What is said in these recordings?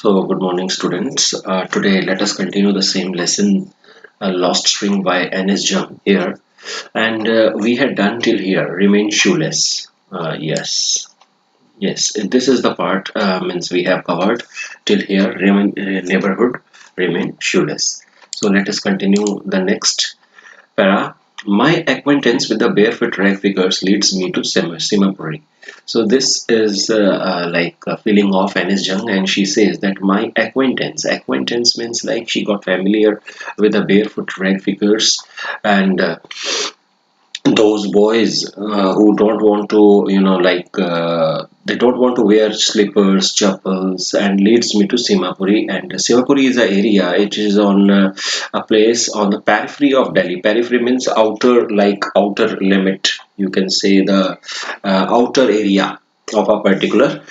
So, good morning, students. Today, let us continue the same lesson, Lost String by N.S. Jung here. And we had done till here, remain shoeless. Yes, this is the part, means we have covered till here, remain neighborhood, remain shoeless. So, let us continue the next para. My acquaintance with the barefoot rag figures leads me to Simapuri. So this is like a feeling of Anis Jung, and she says that my acquaintance means like she got familiar with the barefoot rag figures and those boys who don't want to they don't want to wear slippers chappals and leads me to Simapuri, and Simapuri is an area. It is on a place on the periphery of Delhi. Periphery means outer, like outer limit, you can say the outer area of a particular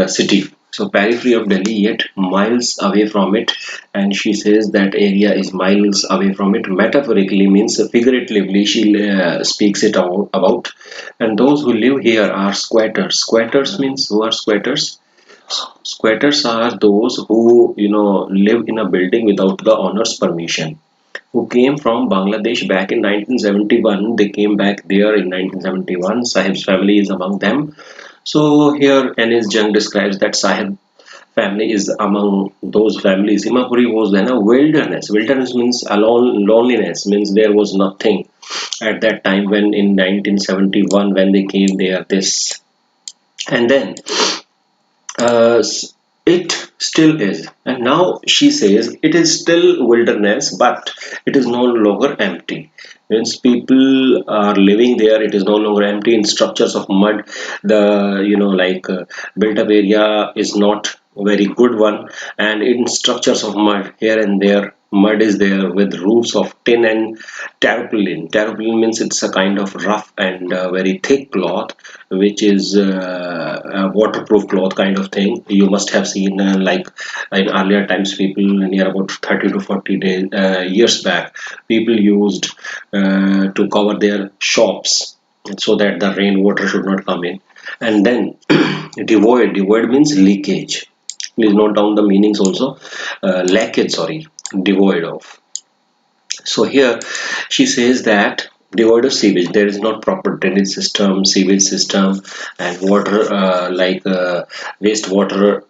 city. So periphery of Delhi, yet miles away from it, and she says that area is miles away from it. Metaphorically means figuratively she speaks it about. And those who live here are squatters. Squatters means who are squatters? Squatters are those who live in a building without the owner's permission, who came from Bangladesh back in 1971. They came back there in 1971. Sahib's family is among them. So here Anis Jung describes that Sahib family is among those families. Himapuri was then a wilderness. Wilderness means alone, loneliness, means there was nothing at that time when in 1971 when they came there. This and then uh, it still is, and now she says it is still wilderness, but it is no longer empty. Means people are living there. It is no longer empty in structures of mud. The built up area is not a very good one, and in structures of mud here and there. Mud is there with roofs of tin and tarpaulin. Tarpaulin means it's a kind of rough and very thick cloth, which is a waterproof cloth kind of thing. You must have seen like in earlier times, people near about 30 to 40 days, years back, people used to cover their shops so that the rainwater should not come in. And then devoid means leakage. Please note down the meanings also. Lackage, sorry, devoid of. So here she says that devoid of sewage, there is not proper drainage system, sewage system, and water wastewater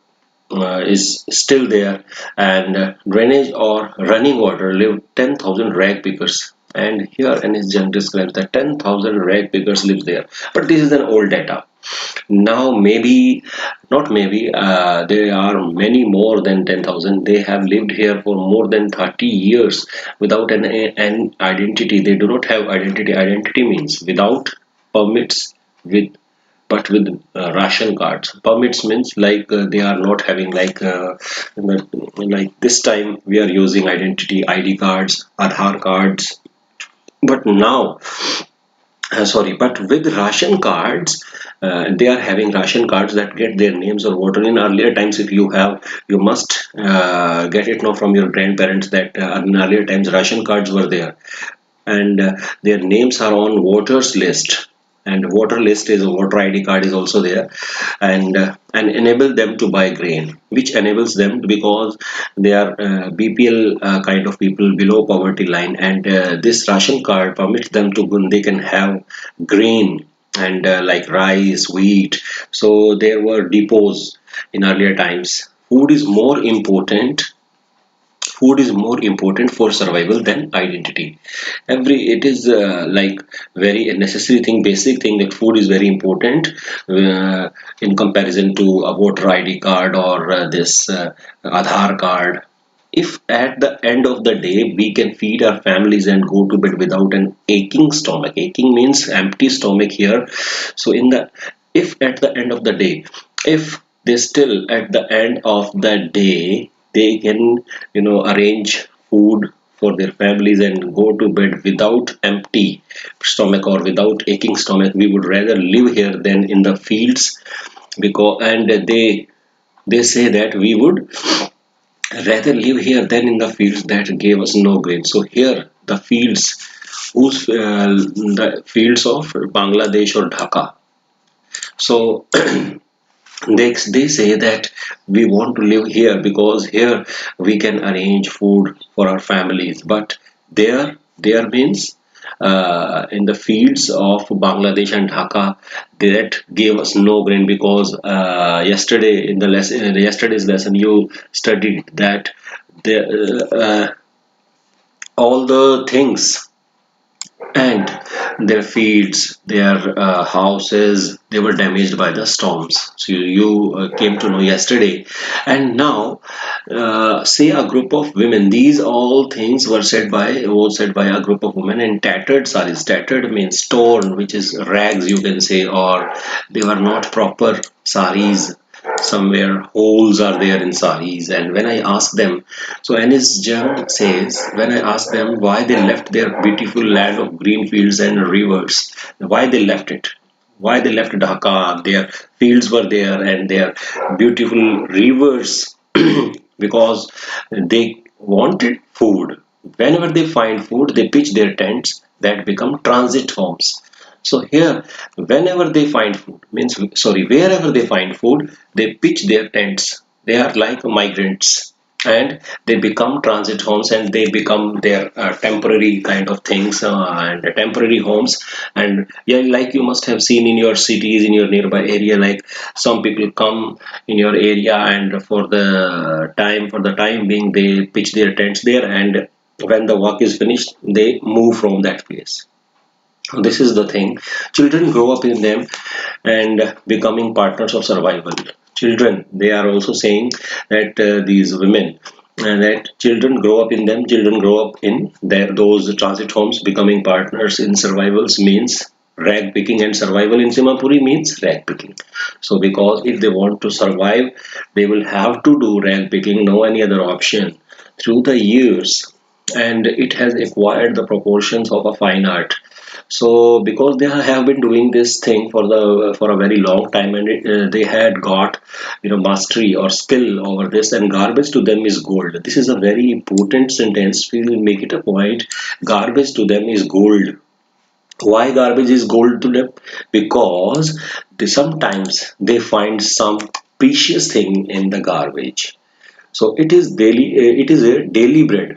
is still there, and drainage or running water live 10,000 rag pickers. And here Anis Jung describes that 10,000 rag pickers live there. But this is an old data. Now maybe, not maybe, there are many more than 10,000. They have lived here for more than 30 years without an identity. They do not have identity. Identity means without permits, with but with ration cards. Permits means like they are not having like this time we are using identity ID cards, Aadhaar cards. But now sorry, but with ration cards, they are having ration cards that get their names or water. In earlier times, if you have, you must get it now from your grandparents that in earlier times ration cards were there, and their names are on voters list, and voter list is a voter ID card is also there, and enable them to buy grain, which enables them because they are BPL kind of people below poverty line, and this ration card permits them to they can have grain and like rice, wheat. So there were depots in earlier times. Food is more important for survival than identity. It is like very a necessary thing, basic thing, that food is very important in comparison to a voter ID card or this Aadhaar card. If at the end of the day we can feed our families and go to bed without an aching stomach, aching means empty stomach here. So in the if at the end of the day, if they still at the end of the day they can arrange food for their families and go to bed without empty stomach or without aching stomach, we would rather live here than in the fields. Because and they say that we would rather live here than in the fields that gave us no grain. So here the fields, the fields of Bangladesh or Dhaka. So They say that we want to live here because here we can arrange food for our families, but there means in the fields of Bangladesh and Dhaka, that gave us no grain, because yesterday in the lesson, in yesterday's lesson, you studied that the all the things and their fields, their houses, they were damaged by the storms. So you came to know yesterday, and now say a group of women. These all things were said by a group of women in tattered saris. Tattered means torn, which is rags, you can say, or they were not proper saris. Somewhere holes are there in saris, and when I ask them, so Anis Jung says, when I ask them why they left their beautiful land of green fields and rivers, why they left it, why they left Dhaka, their fields were there and their beautiful rivers, because they wanted food. Whenever they find food, they pitch their tents that become transit homes. So here, whenever they find food, means sorry, wherever they find food, they pitch their tents. They are like migrants, and they become transit homes, and they become their temporary kind of things, and temporary homes. And yeah, like you must have seen in your cities, in your nearby area, like some people come in your area, and for the time being, they pitch their tents there, and when the work is finished, they move from that place. This is the thing. Children grow up in them and becoming partners of survival. Children, they are also saying that these women, that children grow up in them, children grow up in those transit homes, becoming partners in survivals means rag picking, and survival in Simapuri means rag picking. So because if they want to survive, they will have to do rag picking, no any other option. Through the years, and it has acquired the proportions of a fine art. So because they have been doing this thing for a very long time, and they had got mastery or skill over this, and garbage to them is gold. This is a very important sentence. We will make it a point. Garbage to them is gold. Why garbage is gold to them? Because sometimes they find some precious thing in the garbage. So it is a daily bread,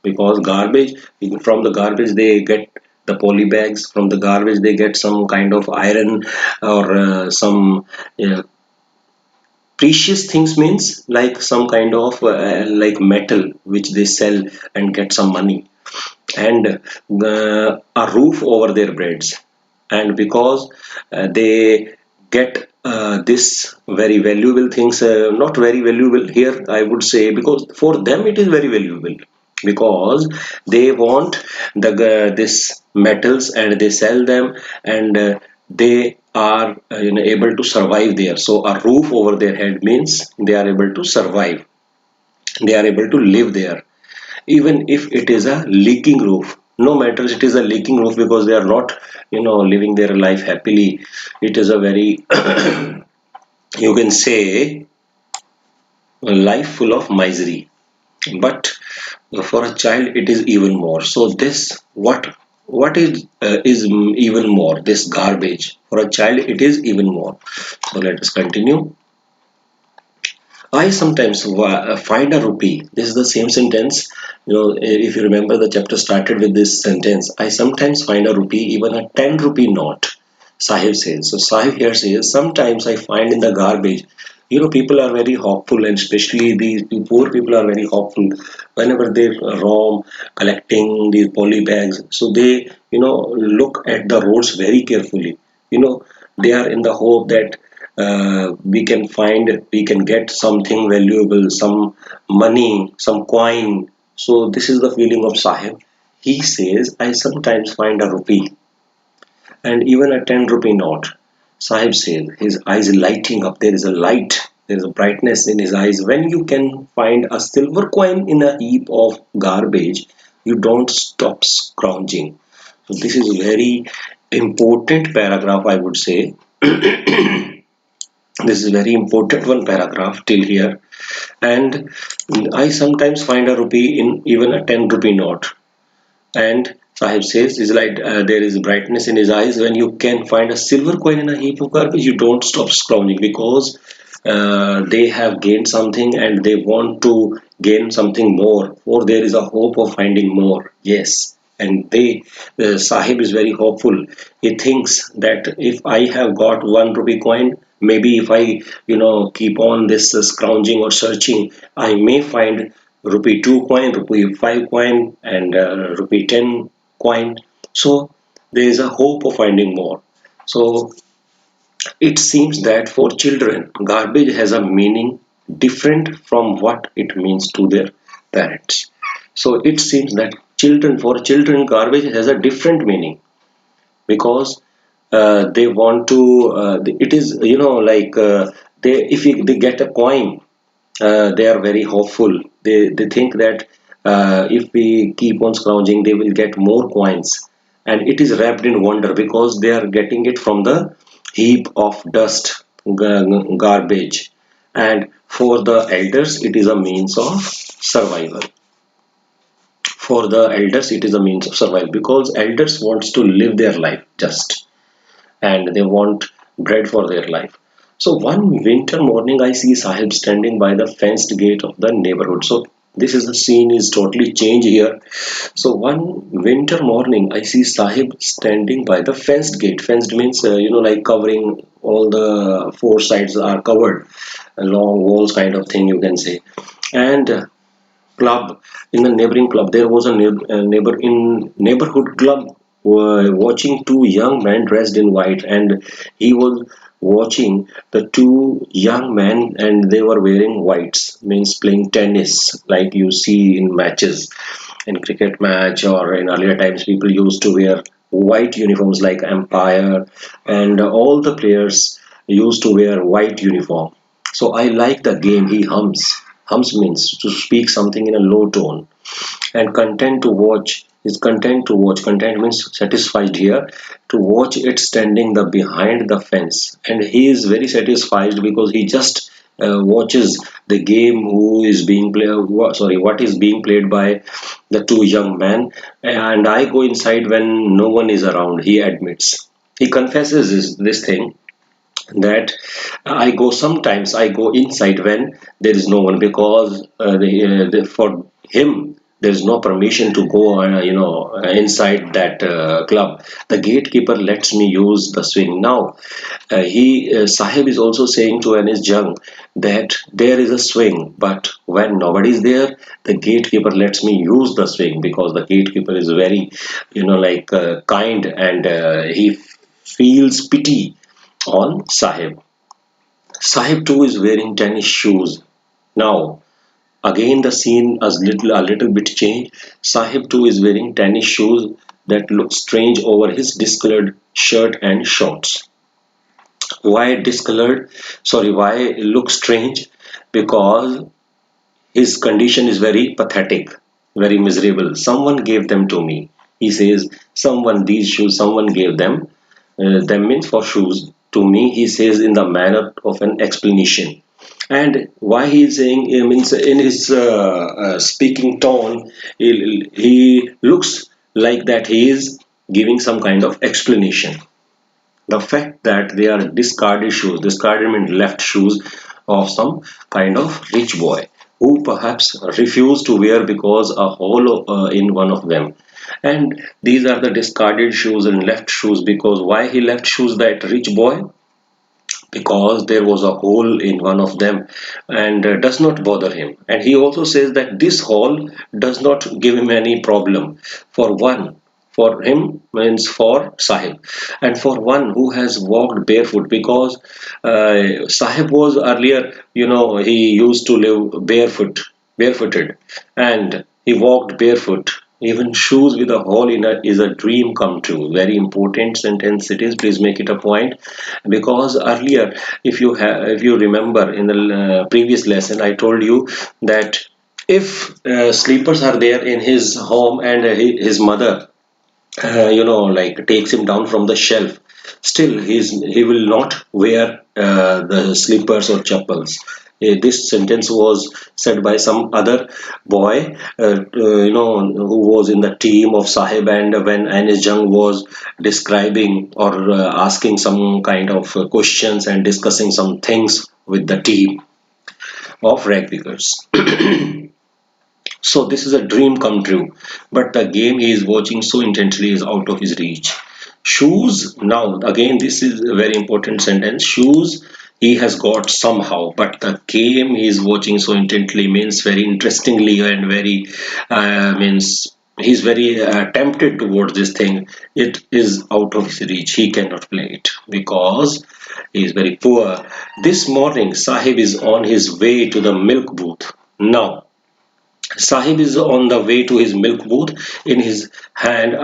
because garbage, from the garbage they get the poly bags, from the garbage they get some kind of iron, or some precious things, means like some kind of like metal, which they sell and get some money, and a roof over their breads. And because they get this very valuable things, not very valuable here I would say, because for them it is very valuable, because they want this metals, and they sell them, and they are able to survive there. So a roof over their head means they are able to survive, they are able to live there, even if it is a leaking roof. No matter it is a leaking roof, because they are not living their life happily. It is a very you can say a life full of misery. But for a child it is even more. So this, what is even more, this garbage, for a child it is even more. So let us continue. I sometimes find a rupee. This is the same sentence. If you remember, the chapter started with this sentence. I sometimes find a rupee, even a 10 rupee note. Sahib says. So Sahib here says, sometimes I find in the garbage. People are very hopeful, and especially these poor people are very hopeful whenever they roam collecting these poly bags. So they, look at the roads very carefully. They are in the hope that we can get something valuable, some money, some coin. So this is the feeling of Sahib. He says, I sometimes find a rupee and even a 10 rupee note. Sahib says, his eyes lighting up. There is a light, there is a brightness in his eyes. When you can find a silver coin in a heap of garbage, you don't stop scrounging. So this is a very important paragraph, I would say. This is very important one paragraph till here. And I sometimes find a rupee in even a 10 rupee note. And Sahib says, is like there is brightness in his eyes when you can find a silver coin in a heap of garbage. You don't stop scrounging because they have gained something and they want to gain something more, or there is a hope of finding more. Yes, and Sahib is very hopeful. He thinks that if I have got 1 rupee coin, maybe if I keep on this scrounging or searching, I may find rupee 2 coin, rupee 5 coin, and rupee 10 coin. So there is a hope of finding more. So it seems that for children, garbage has a meaning different from what it means to their parents. So it seems that for children, garbage has a different meaning because they want to. It is like they get a coin, they are very hopeful. They think that if we keep on scrounging, they will get more coins, and it is wrapped in wonder because they are getting it from the heap of dust, garbage, and for the elders, it is a means of survival. For the elders, it is a means of survival because elders wants to live their life just, and they want bread for their life. So one winter morning, I see Sahib standing by the fenced gate of the neighborhood. So this is the scene is totally changed here. So one winter morning, I see Sahib standing by the fenced gate. Fenced means like covering all the four sides are covered, a long walls kind of thing you can say. And club in the neighboring club there was a neighborhood club watching two young men dressed in white, and he was watching the two young men and they were wearing whites, means playing tennis like you see in matches, in cricket match, or in earlier times people used to wear white uniforms like umpire, and all the players used to wear white uniform. So I like the game. He hums. Hums means to speak something in a low tone, and content to watch is content to watch. Content means satisfied here to watch it standing the behind the fence, and he is very satisfied because he just watches the game who is being played. Sorry, what is being played by the two young men. And I go inside when no one is around. He admits. He confesses this thing that I go inside when there is no one because for him there is no permission to go inside that club. The gatekeeper lets me use the swing. Now he Sahib is also saying to Anis Jung that there is a swing, but when nobody is there, the gatekeeper lets me use the swing because the gatekeeper is very kind, and he feels pity on Sahib. Sahib too is wearing tennis shoes. Now, again the scene is a little bit changed. Sahib too is wearing tennis shoes that look strange over his discolored shirt and shorts. Why discolored? Sorry, why it looks strange? Because his condition is very pathetic, very miserable. Someone gave them to me. He says, these shoes, someone gave them. Them means for shoes. To me, he says in the manner of an explanation. And why he is saying, means in his speaking tone, he looks like that he is giving some kind of explanation. The fact that they are discarded means left shoes of some kind of rich boy who perhaps refused to wear because a hole in one of them. And these are the discarded shoes and left shoes because why he left shoes, that rich boy? Because there was a hole in one of them, and does not bother him. And he also says that this hole does not give him any problem. For one, for him means for Sahib, and for one who has walked barefoot, because Sahib was earlier, he used to live barefooted, and he walked barefoot. Even shoes with a hole in it is a dream come true. Very important sentence it is. Please make it a point, because earlier, if you remember in the previous lesson, I told you that if sleepers are there in his home and his mother like takes him down from the shelf, still he will not wear the slippers or chappals. This sentence was said by some other boy, who was in the team of Sahib, and when Anis Jung was describing or asking some kind of questions and discussing some things with the team of rugbyers. So this is a dream come true, but the game he is watching so intently is out of his reach. Shoes, now again this is a very important sentence. Shoes he has got somehow, but the game he is watching so intently means very interestingly and very means he's very tempted towards this thing. It is out of his reach. He cannot play it because he is very poor. This morning Sahib is on his way to the milk booth. Now Sahib is on the way to his milk booth. In his hand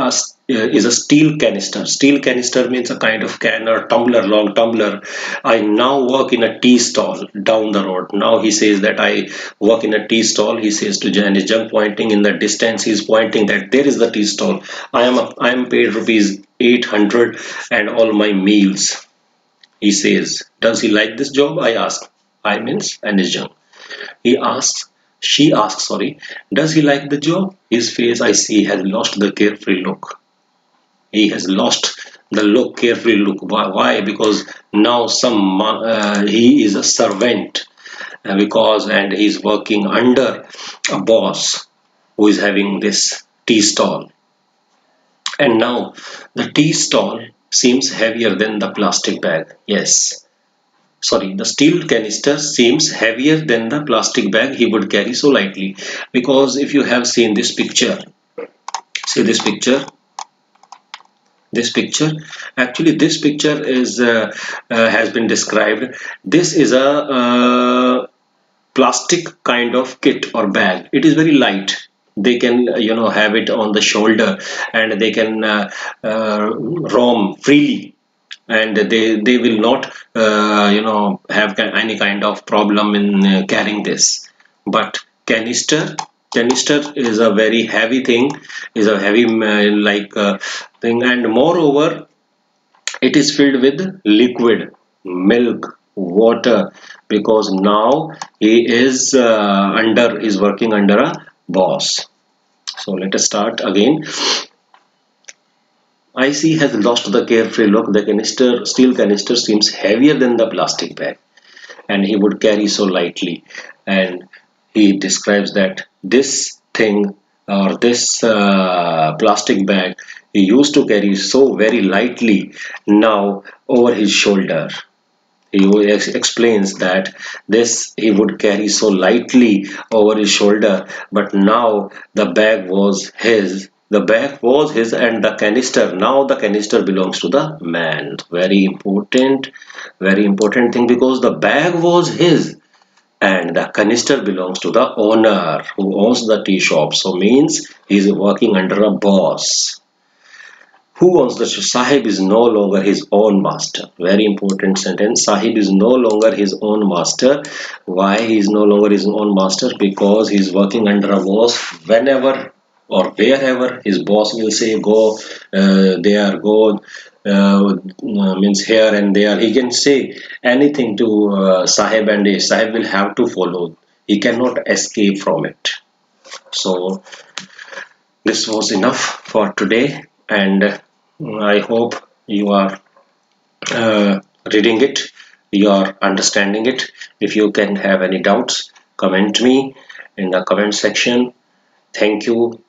is a steel canister. Steel canister means a kind of can or tumbler, long tumbler. I now work in a tea stall down the road. Now he says that I work in a tea stall. He says to Janice Jung, pointing in the distance. He's pointing that there is the tea stall. I am paid rupees 800 and all my meals. He says, does he like this job? I ask. I means Anis Jung. He asks, she asks, sorry, does he like the job? His face, I see, has lost the carefree look. He has lost the look, carefree look. Why? Because now he is a servant, and he's working under a boss who is having this tea stall. And now the tea stall seems heavier than the plastic bag. Yes, sorry, the steel canister seems heavier than the plastic bag he would carry so lightly. Because if you have seen this picture, see this picture, actually this picture is has been described. This is a plastic kind of kit or bag. It is very light. They can have it on the shoulder, and they can roam freely, and they will not have any kind of problem in carrying this. But canister is a very heavy thing, is a heavy thing, and moreover it is filled with liquid milk, water, because now he is working under a boss. So let us start again. IC has lost the carefree look. The steel canister seems heavier than the plastic bag, and he would carry so lightly. And he describes that this thing, or this plastic bag, he used to carry so very lightly, now over his shoulder. He explains that this he would carry so lightly over his shoulder, but now the bag was his. The bag was his, and the canister, now the canister belongs to the man. Very important thing, because the bag was his and the canister belongs to the owner who owns the tea shop. So means he is working under a boss. Who owns the Sahib is no longer his own master. Very important sentence. Sahib is no longer his own master. Why he is no longer his own master? Because he is working under a boss. Whenever or wherever his boss will say go there, go means here and there, he can say anything to Sahib, and Sahib will have to follow. He cannot escape from it. So this was enough for today, and I hope you are reading it, you are understanding it. If you can have any doubts, comment me in the comment section. Thank you